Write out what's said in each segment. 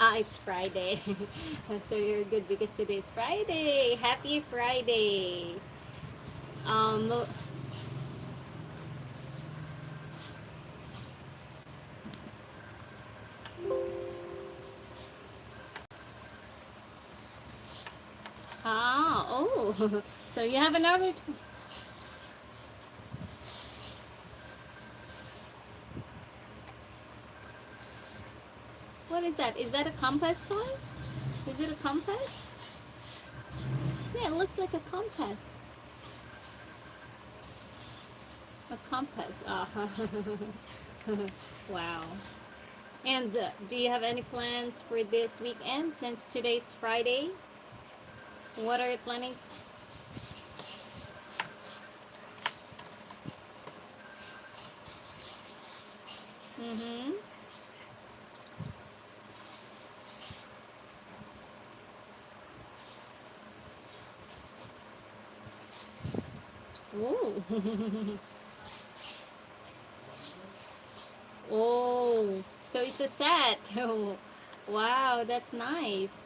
Ah, it's Friday. So you're good because today's Friday. Happy Friday. Um, oh. So you have another. What is that? Is that a compass toy? Is it a compass? Yeah, it looks like a compass. A compass. Wow. And do you have any plans for this weekend since today's Friday? What are you planning? Mm-hmm. Ooh. Oh, so it's a set. Oh, wow, that's nice.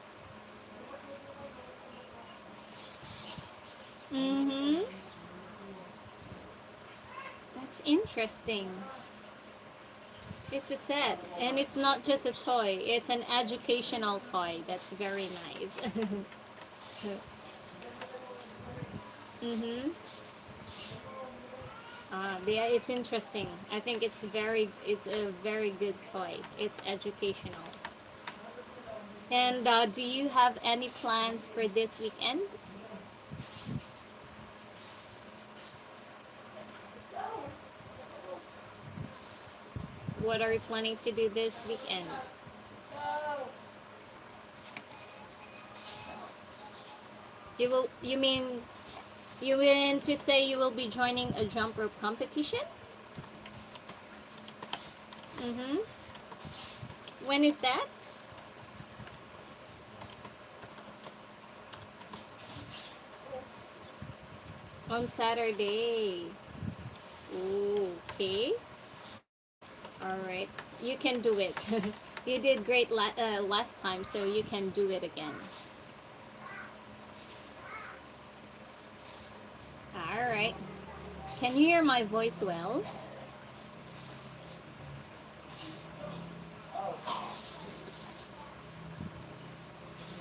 Mm-hmm. That's interesting. It's a set, and it's not just a toy. It's an educational toy. That's very nice. Mm-hmm. Yeah, it's interesting. I think it's a very good toy. It's educational. And do you have any plans for this weekend? What are you planning to do this weekend? You mean you mean to say you will be joining a jump rope competition? Mm-hmm. When is that? On Saturday. Okay. All right. You can do it. You did great last time, so you can do it again. All right. Can you hear my voice well?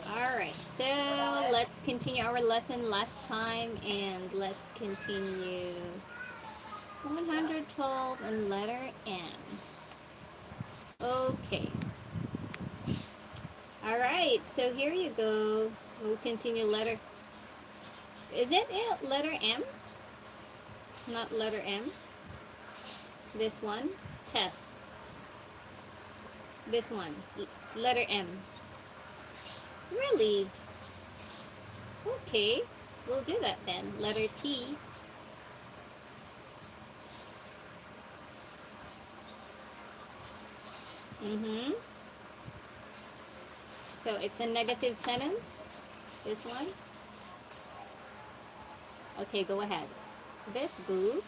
All right. So let's continue our lesson last time, and let's continue 112 and letter M. Okay. All right. So here you go. We'll continue letter. Is it letter M? Not letter M. This one. Test. This one. Letter M. Really? Okay. We'll do that then. Letter T. Mm-hmm. So it's a negative sentence. This one. Okay, go ahead. This book.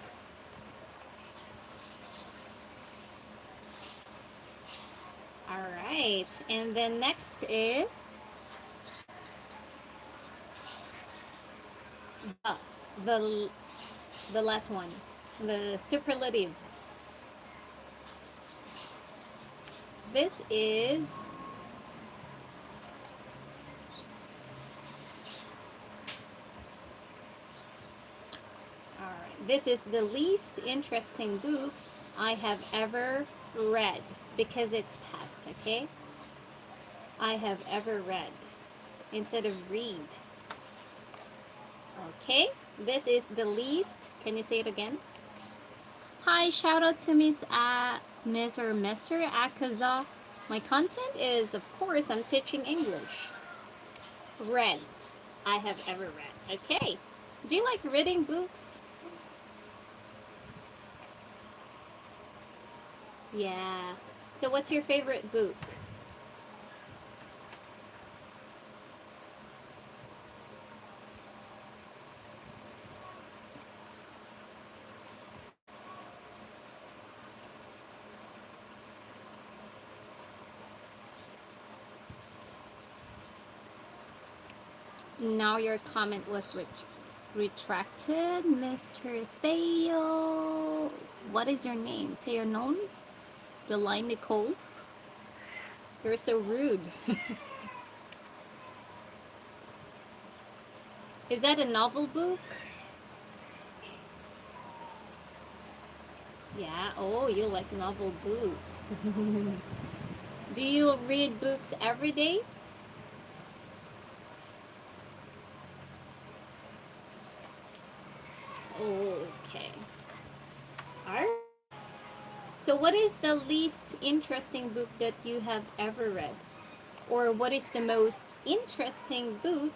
All right. And then next is the the the last one. The superlative. This is all right. This is the least interesting book I have ever read because it's past, okay? I have ever read instead of read. Okay? This is the least. Can you say it again? Hi, shout out to Miss or Mr. Akaza. My content is, of course, I'm teaching English. Read. I have ever read. Okay. Do you like reading books? Yeah. So, what's your favorite book? Now your comment was retracted, Mr. Theo. What is your name? Theo known? Deline Nicole? You're so rude. Is that a novel book? Yeah, oh, you like novel books. Do you read books every day? Okay. Alright. So what is the least interesting book that you have ever read? Or what is the most interesting book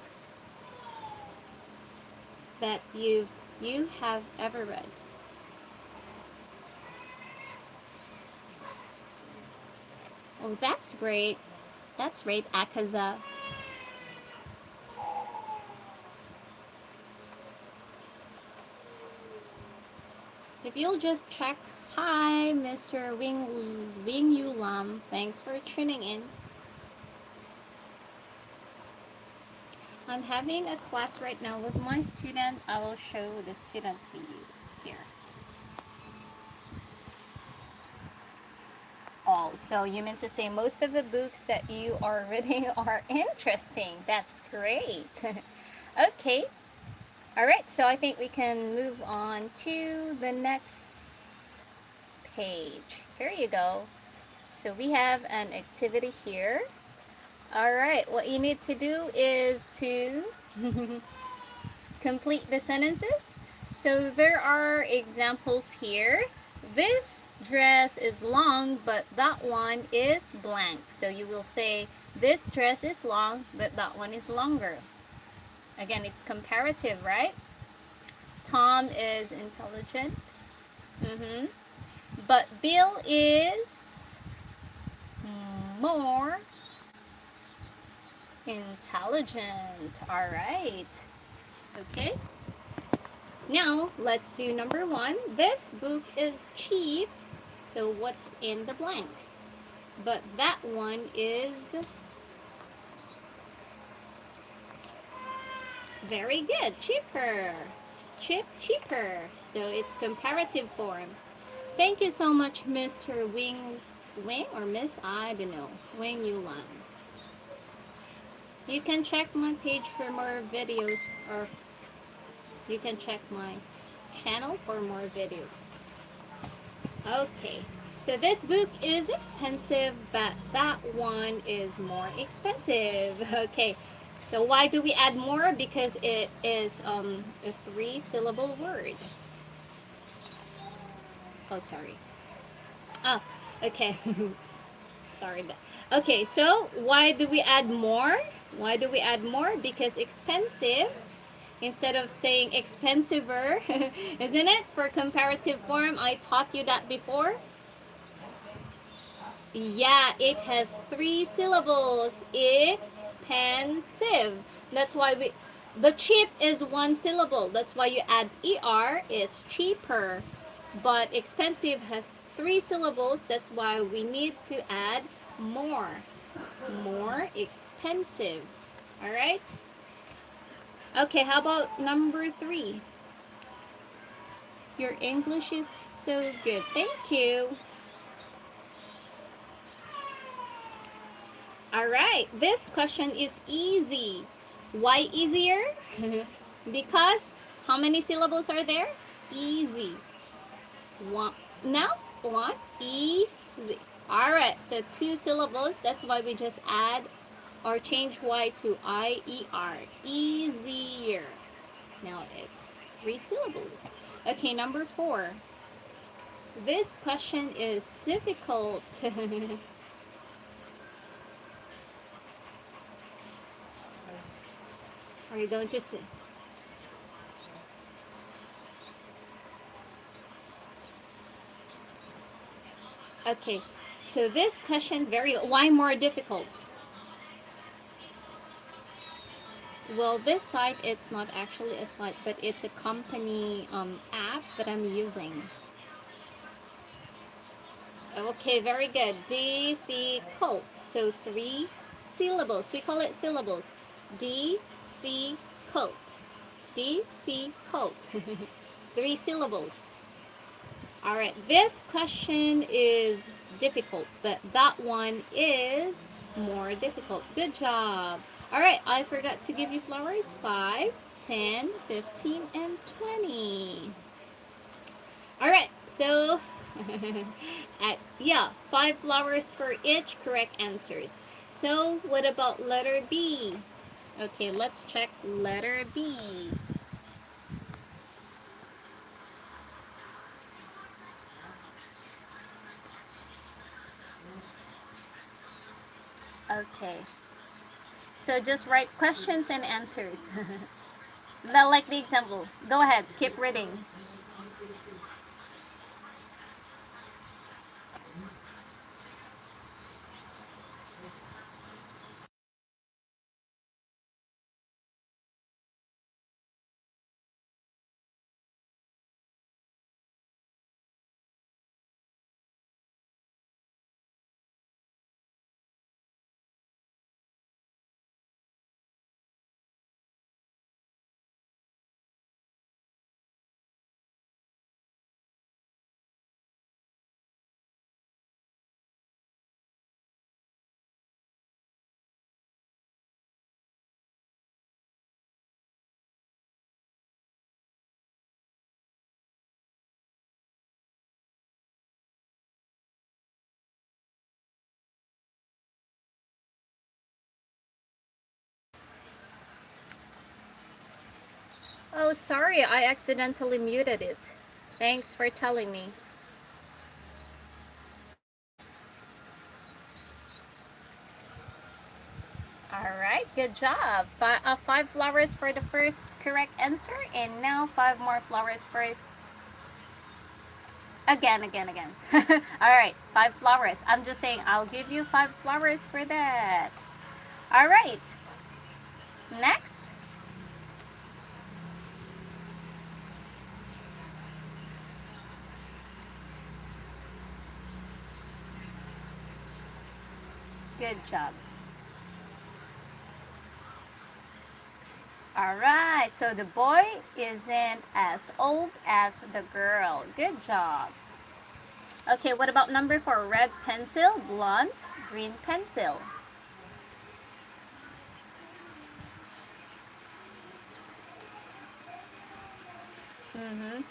that you have ever read? Oh, that's great. That's great, Akaza. If you'll just check, hi, Mr. Wing Yu Lam. Thanks for tuning in. I'm having a class right now with my student. I will show the student to you here. Oh, so you meant to say most of the books that you are reading are interesting. That's great. Okay. All right, so I think we can move on to the next page. Here you go. So we have an activity here. All right, what you need to do is to complete the sentences. So there are examples here. This dress is long, but that one is blank. So you will say, this dress is long, but that one is longer. Again, it's comparative, right? Tom is intelligent. But Bill is more intelligent. All right. Okay. Now, let's do number 1. This book is cheap. So what's in the blank? But that one is very good. Cheaper. Cheaper. So it's comparative form. Thank you so much, Mr. Wing or Miss, I don't know, Wing Yulan. You can check my page for more videos, or you can check my channel for more videos. Okay, so this book is expensive, but that one is more expensive. Okay, so why do we add more? Because it is a 3-syllable word. Oh, sorry. Oh, okay. Sorry. Okay, so why do we add more? Why do we add more? Because expensive, instead of saying expensiver, isn't it? For comparative form, I taught you that before. Yeah, it has 3 syllables. Expensive. That's why the cheap is 1 syllable. That's why you add er, it's cheaper. But expensive has 3 syllables. That's why we need to add more. More expensive. All right? Okay, how about number 3? Your English is so good. Thank you. All right, this question is easy. Why easier? Because how many syllables are there? Easy. One. Now, one. Easy. All right, so 2 syllables. That's why we just add or change Y to IER. Easier. Now it's 3 syllables. Okay, number 4. This question is difficult. Are you going to say? Okay, so this question why more difficult? Well, this site, it's not actually a site, but it's a company app that I'm using. Okay, very good. Difficult. So 3 syllables. We call it syllables. Difficult. Difficult. Difficult. 3 syllables. Alright, this question is difficult, but that one is more difficult. Good job. Alright, I forgot to give you flowers. 5, 10, 15, and 20. Alright, so yeah, 5 flowers for each correct answers. So what about letter B? Okay, let's check letter B. Okay, so just write questions and answers. Not like the example. Go ahead, keep reading. Oh, sorry, I accidentally muted it. Thanks for telling me. Alright, good job. 5 flowers for the first correct answer, and now 5 more flowers for again. Alright, 5 flowers. I'm just saying I'll give you 5 flowers for that. Alright, next. Good job. Alright, so the boy isn't as old as the girl. Good job. Okay, what about number 4? Red pencil, blunt, green pencil. Mm-hmm.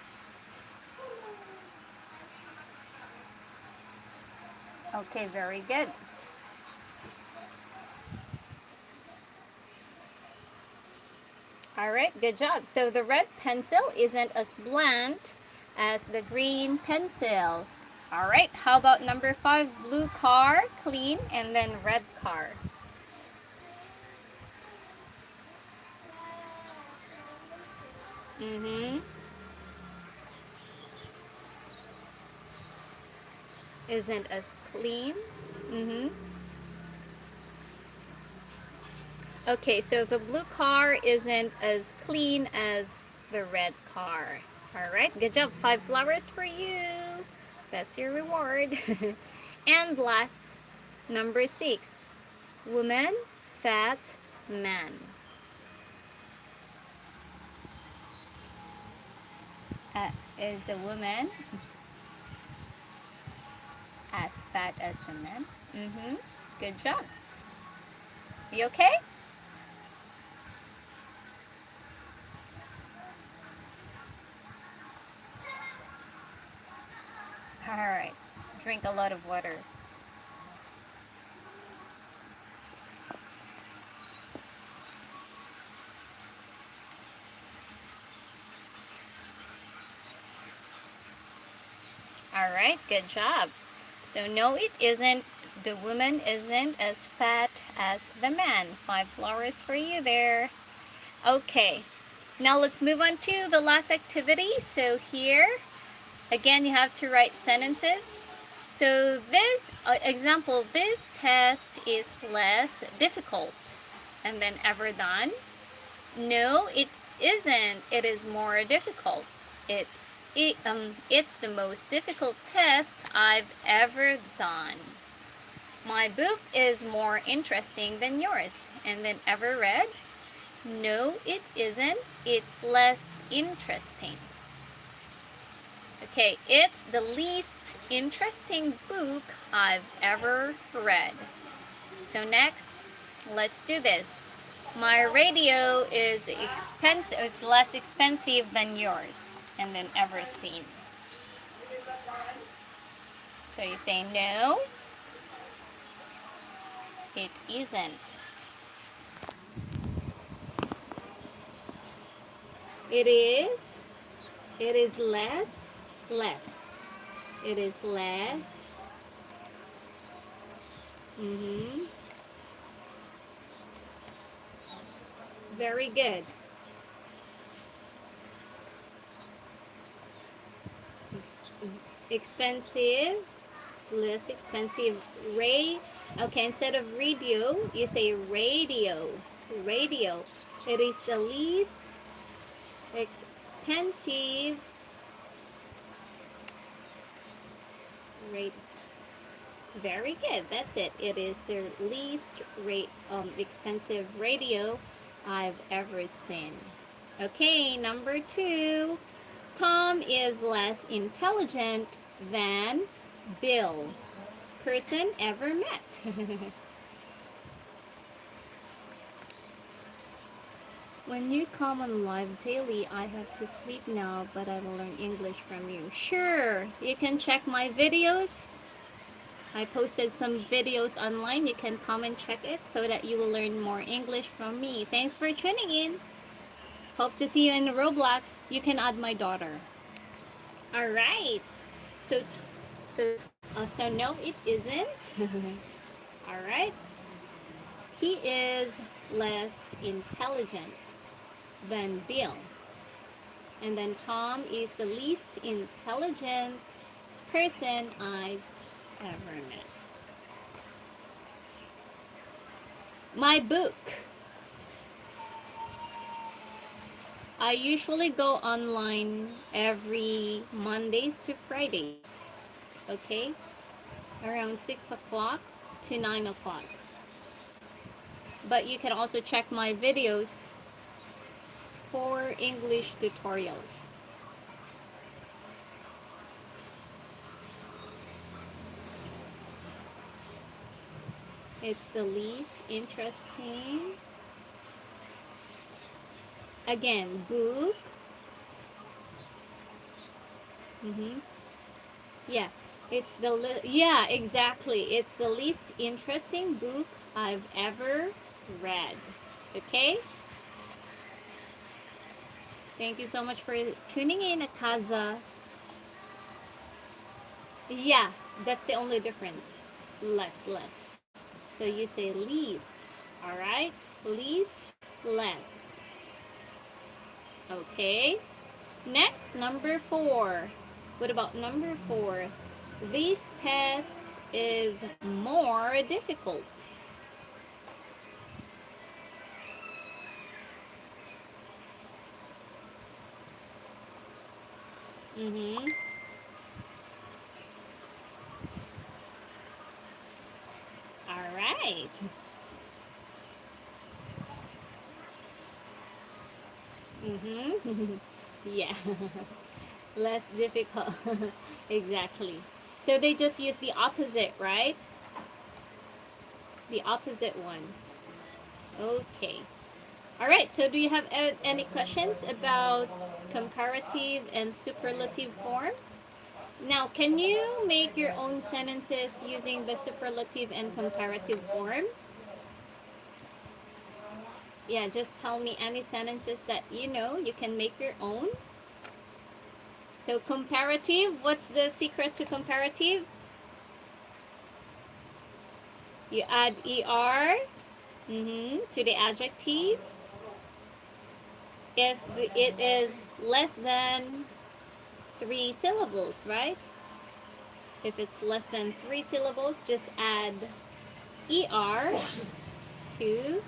Okay, very good. Alright, good job. So the red pencil isn't as blunt as the green pencil. Alright, how about number 5? Blue car, clean, and then red car. Mm-hmm. Isn't as clean. Mm-hmm. Okay, so the blue car isn't as clean as the red car. Alright, good job. 5 flowers for you. That's your reward. And last, number 6. Woman, fat, man. Is the woman as fat as the man? Mm-hmm. Good job. You okay? Alright. Drink a lot of water. Alright, good job. So no, it isn't. The woman isn't as fat as the man. 5 flowers for you there. Okay. Now let's move on to the last activity. So here, again, you have to write sentences. So this example, this test is less difficult. And then ever done? No, it isn't. It is more difficult. It's the most difficult test I've ever done. My book is more interesting than yours. And then ever read? No, it isn't. It's less interesting. Okay, it's the least interesting book I've ever read. So next, let's do this. My radio is expensive. It's less expensive than yours, and then ever seen. So you say no, it isn't. It is. It is less. Less. It is less. Mm-hmm. Very good. Expensive. Less expensive. Okay, instead of radio, you say radio. Radio. It is the least expensive radio. Very good. That's it. It is the least expensive radio I've ever seen. Okay, number 2. Tom is less intelligent than Bill. Person ever met. When you come on live daily, I have to sleep now, but I will learn English from you. Sure, you can check my videos. I posted some videos online. You can come and check it so that you will learn more English from me. Thanks for tuning in. Hope to see you in Roblox. You can add my daughter. All right. So, so no, it isn't. All right. He is less intelligent than Bill. And then Tom is the least intelligent person I've ever met. My book. I usually go online every Mondays to Fridays. Okay? Around 6 o'clock to 9 o'clock. But you can also check my videos for English tutorials. It's the least interesting. Again, book. Yeah, yeah, exactly. It's the least interesting book I've ever read. Okay? Thank you so much for tuning in, Akaza. Yeah, that's the only difference. Less. So you say least. All right? Least, less. Okay. Next, number 4. What about number 4? This test is more difficult. Mm-hmm. All right. Mm-hmm. Yeah. Less difficult. Exactly. So they just use the opposite, right? The opposite one. Okay. All right. So do you have any questions about comparative and superlative form? Now, can you make your own sentences using the superlative and comparative form? Yeah, just tell me any sentences that you know. You can make your own. So comparative, what's the secret to comparative? You add er to the adjective if it is less than 3 syllables, right? If it's less than 3 syllables, just add er to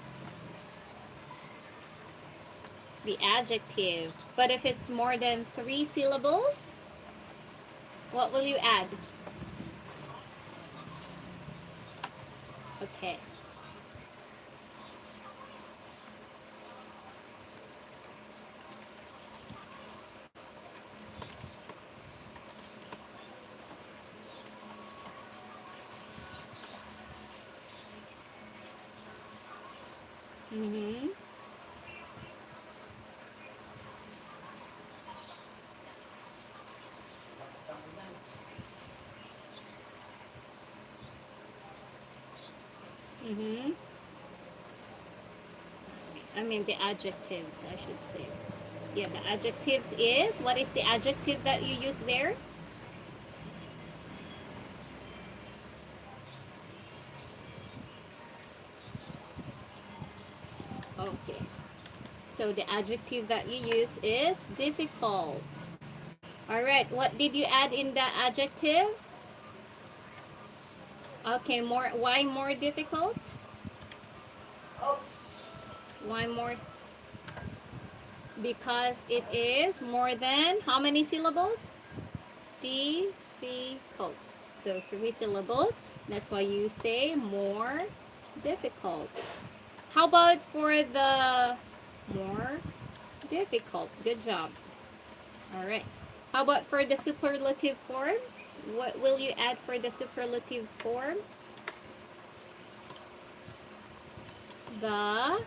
the adjective. But if it's more than 3 syllables, what will you add? Okay. Mm-hmm. Mm-hmm. I mean the adjectives, I should say. Yeah, the adjectives is, what is the adjective that you use there? Okay. So the adjective that you use is difficult. All right. What did you add in the adjective? Okay, more. Why more difficult? Why more? Because it is more than how many syllables? Difficult. So 3 syllables. That's why you say more difficult. How about for the more difficult? Good job. All right. How about for the superlative form? What will you add for the superlative form? The,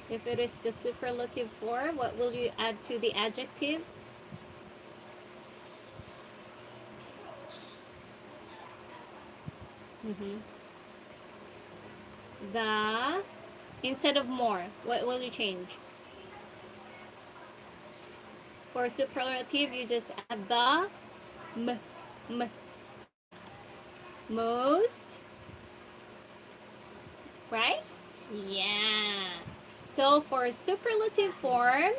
if it is the superlative form, what will you add to the adjective? Mm-hmm. The, instead of more, what will you change? For superlative, you just add the m, m, most, right? Yeah. So for superlative form,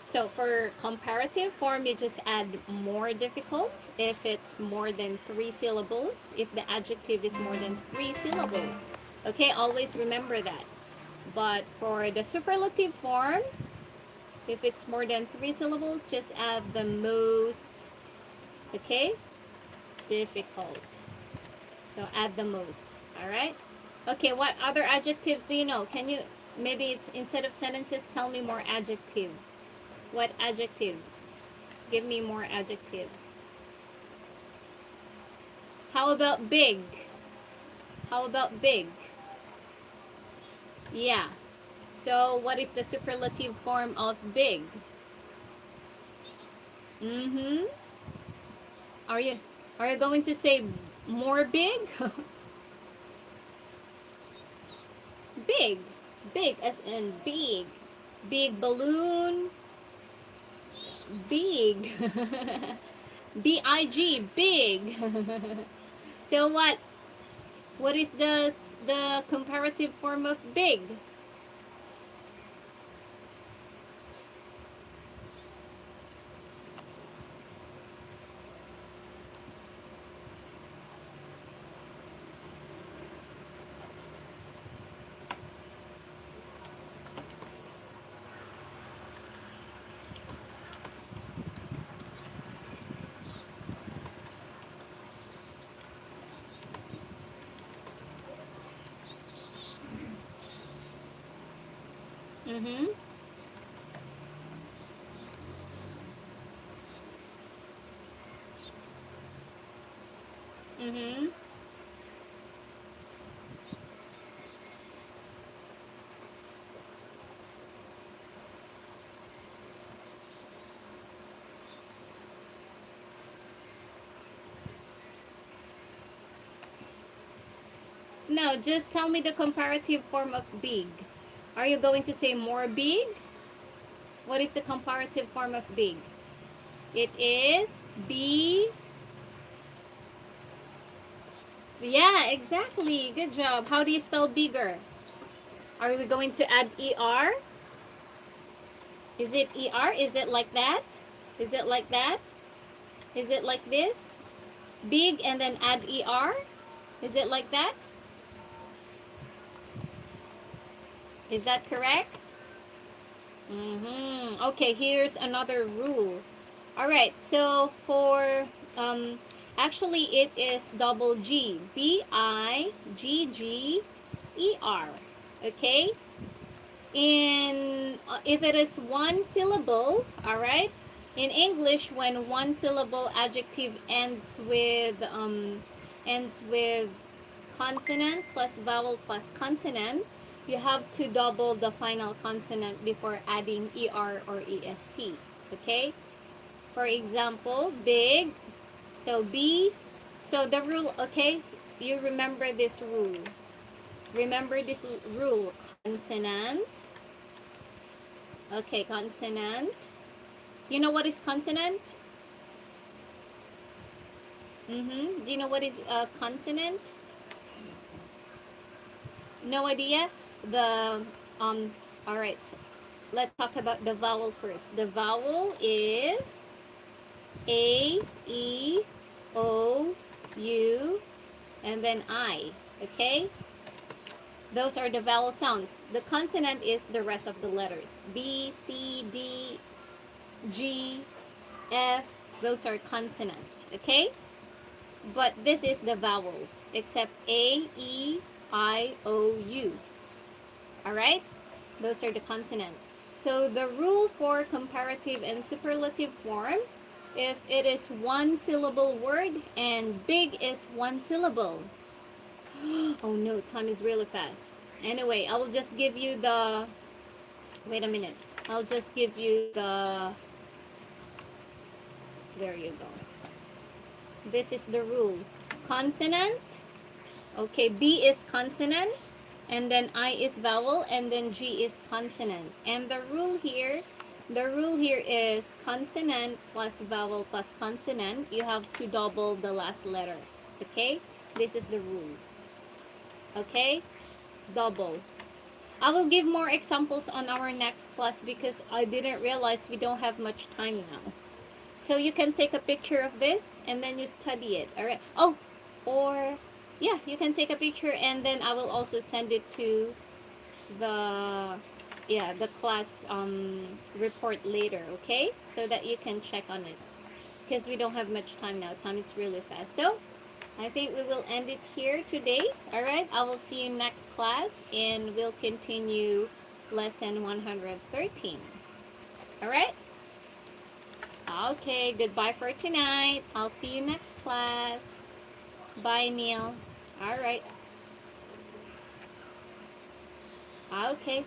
so for comparative form, you just add more difficult if it's more than 3 syllables, if the adjective is more than 3 syllables. Okay, always remember that. But for the superlative form, if it's more than 3 syllables, just add the most, okay, difficult. So add the most, all right? Okay, what other adjectives do you know? Can you, maybe it's instead of sentences, tell me more adjective. What adjective? Give me more adjectives. How about big? How about big? Yeah. So what is the superlative form of big? Mm-hmm. Are you are you going to say more big? Big. Big as in big. Big balloon. Big. B-I-G, big. So what? What is the comparative form of big? Mm-hmm. Mm-hmm. No, just tell me the comparative form of big. Are you going to say more big? What is the comparative form of big? It is B. Yeah, exactly. Good job. How do you spell bigger? Are we going to add ER? Is it ER? Is it like that? Is it like that? Is it like this? Big and then add ER? Is it like that? Is that correct? Mm-hmm. Okay, here's another rule. All right, so for actually it is double G, Bigger. Okay, in if it is 1 syllable, all right. In English, when 1 syllable adjective ends with consonant plus vowel plus consonant, you have to double the final consonant before adding ER or EST. Okay? For example, big. So B. So the rule, okay? You remember this rule. Remember this rule. Consonant. Okay, consonant. You know what is consonant? Do you know what is a consonant? No idea? The, all right. Let's talk about the vowel first. The vowel is A, E, O, U, and then I. Okay? Those are the vowel sounds. The consonant is the rest of the letters. B, C, D, G, F. Those are consonants. Okay? But this is the vowel, except A, E, I, O, U. Alright? Those are the consonants. So the rule for comparative and superlative form, if it is one syllable word and big is one syllable. Oh no, time is really fast. Anyway, I will just give you the, wait a minute. I'll just give you the, there you go. This is the rule. Consonant, okay, B is consonant, and then I is vowel, and then G is consonant. And the rule here is consonant plus vowel plus consonant. You have to double the last letter. Okay? This is the rule. Okay? Double. I will give more examples on our next class because I didn't realize we don't have much time now. So you can take a picture of this and then you study it. Alright. Oh, or yeah, you can take a picture and then I will also send it to the the class report later, okay? So that you can check on it. Because we don't have much time now. Time is really fast. So I think we will end it here today. Alright, I will see you next class and we'll continue lesson 113. Alright? Okay, goodbye for tonight. I'll see you next class. Bye, Neil. Alright. Okay.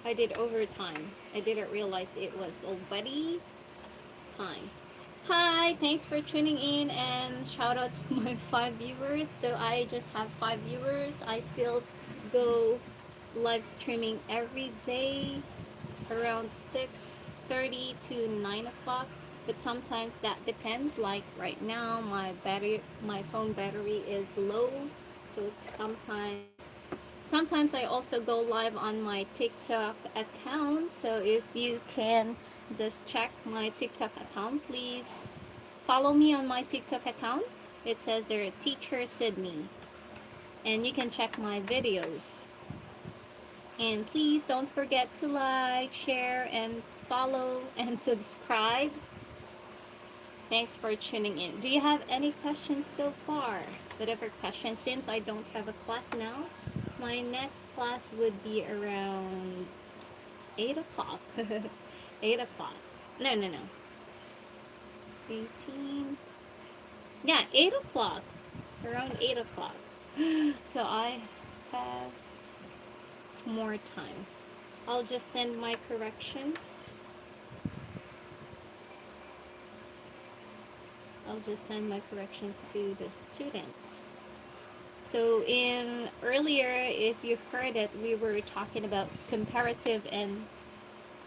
I did overtime. I didn't realize it was already time. Hi, thanks for tuning in and shout out to my 5 viewers. Though I just have 5 viewers, I still go live streaming every day around 6:30 to 9 o'clock. But sometimes that depends. Like right now, my phone battery is low, so sometimes I also go live on my TikTok account. So if you can just check my TikTok account, please follow me on my TikTok account. It says there, Teacher Sydney, and you can check my videos. And please don't forget to like, share, and follow and subscribe. Thanks for tuning in. Do you have any questions so far? Whatever questions, since I don't have a class now, my next class would be around 8 o'clock. 8 o'clock. No. 18. Yeah, 8 o'clock. Around 8 o'clock. So I have more time. I'll just send my corrections. I'll just send my corrections to the student. So in earlier, if you heard it, we were talking about comparative and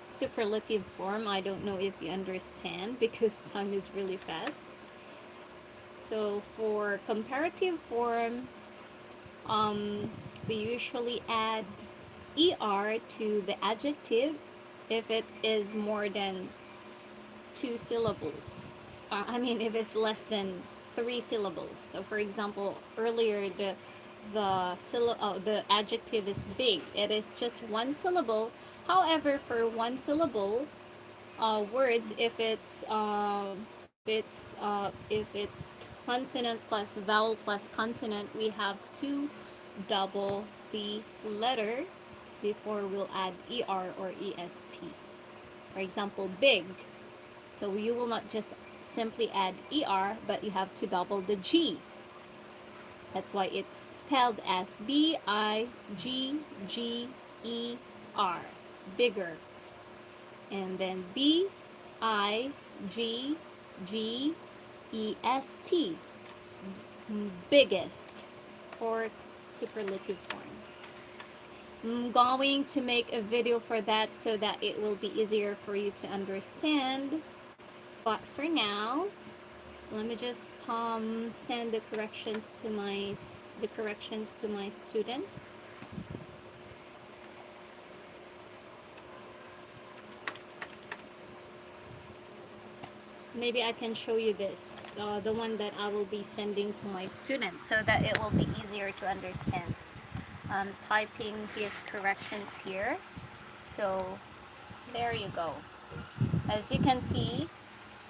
superlative form. I don't know if you understand because time is really fast. So for comparative form, we usually add ER to the adjective if it is more than 2 syllables. If it's less than 3 syllables. So for example, earlier the adjective is big. It is just 1 syllable. However, for 1 syllable words, if it's consonant plus vowel plus consonant, we have to double the letter before we'll add ER or EST. For example, big. So you will not just simply add ER, but you have to double the G. That's why it's spelled as Bigger. Bigger. And then Biggest. Biggest for superlative form. I'm going to make a video for that so that it will be easier for you to understand. But for now, let me just send the corrections to my student. Maybe I can show you this, the one that I will be sending to my students, so that it will be easier to understand. I'm typing his corrections here. So there you go. As you can see,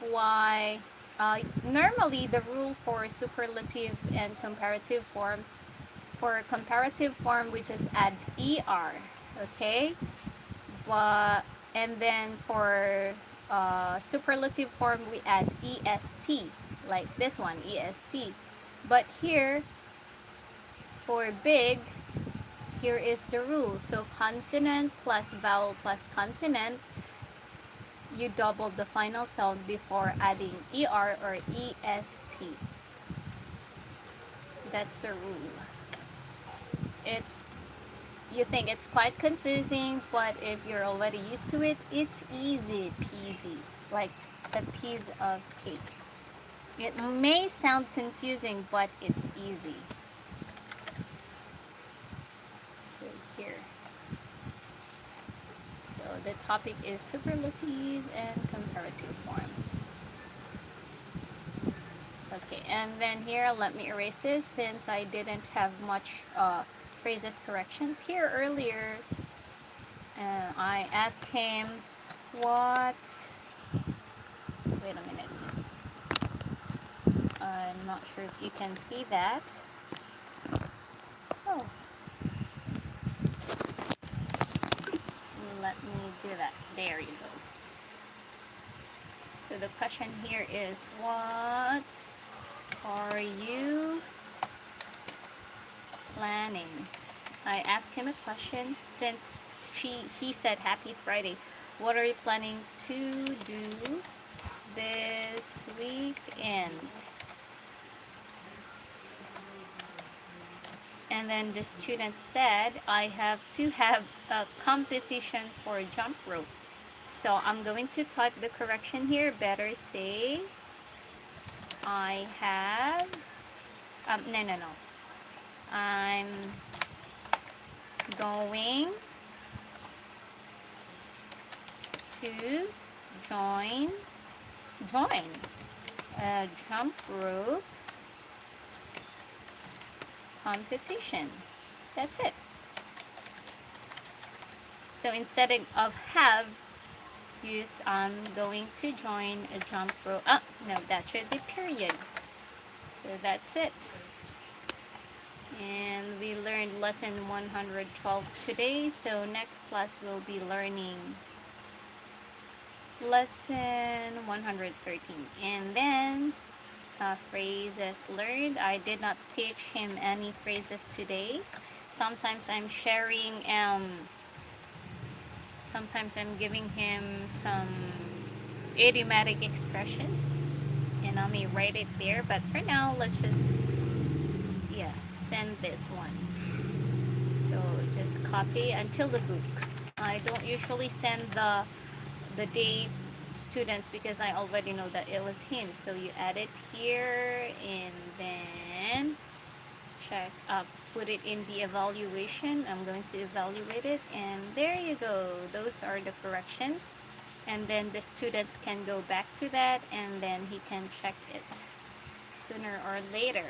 why normally the rule for superlative and comparative form, for comparative form we just add ER, okay? But and then for superlative form we add EST, like this one, EST. But here for big, here is the rule. So consonant plus vowel plus consonant, you double the final sound before adding ER or EST. That's the rule. You think it's quite confusing, but if you're already used to it, it's easy peasy, like a piece of cake. It may sound confusing, but it's easy. So here. So the topic is superlative and comparative form. Okay, and then here, let me erase this since I didn't have much phrases corrections. Here earlier, I asked him what... Wait a minute. I'm not sure if you can see that. Oh. Let me do that. There you go. So the question here is, what are you planning? I asked him a question since he said happy Friday. What are you planning to do this weekend? And then the student said, I have to have a competition for jump rope. So I'm going to type the correction here. Better say, I have, no. I'm going to join a jump rope competition. That's it. So instead of have, use I'm going to join a jump rope. No, that should be period. So that's it. And we learned lesson 112 today. So next class we'll be learning lesson 113. And then phrases learned. I did not teach him any phrases today. Sometimes I'm sharing, sometimes I'm giving him some idiomatic expressions, and I may write it there. But for now, let's just, send this one. So just copy until the book. I don't usually send the date students because I already know that it was him. So you add it here and then check up, put it in the evaluation. I'm going to evaluate it, and there you go. Those are the corrections, and then the students can go back to that and then he can check it sooner or later.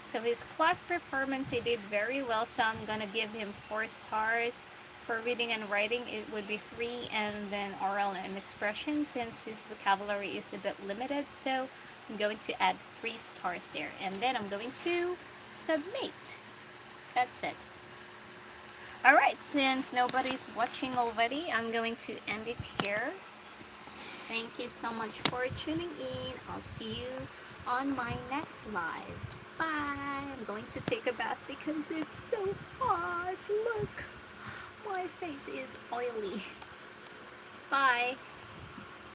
So his class performance, he did very well, so I'm gonna give him 4 stars. For reading and writing, it would be 3, and then oral and expression, since his vocabulary is a bit limited, so I'm going to add 3 stars there, and then I'm going to submit. That's it. Alright, since nobody's watching already, I'm going to end it here. Thank you so much for tuning in. I'll see you on my next live. Bye. I'm going to take a bath because it's so hot. Look, my face is oily. Bye.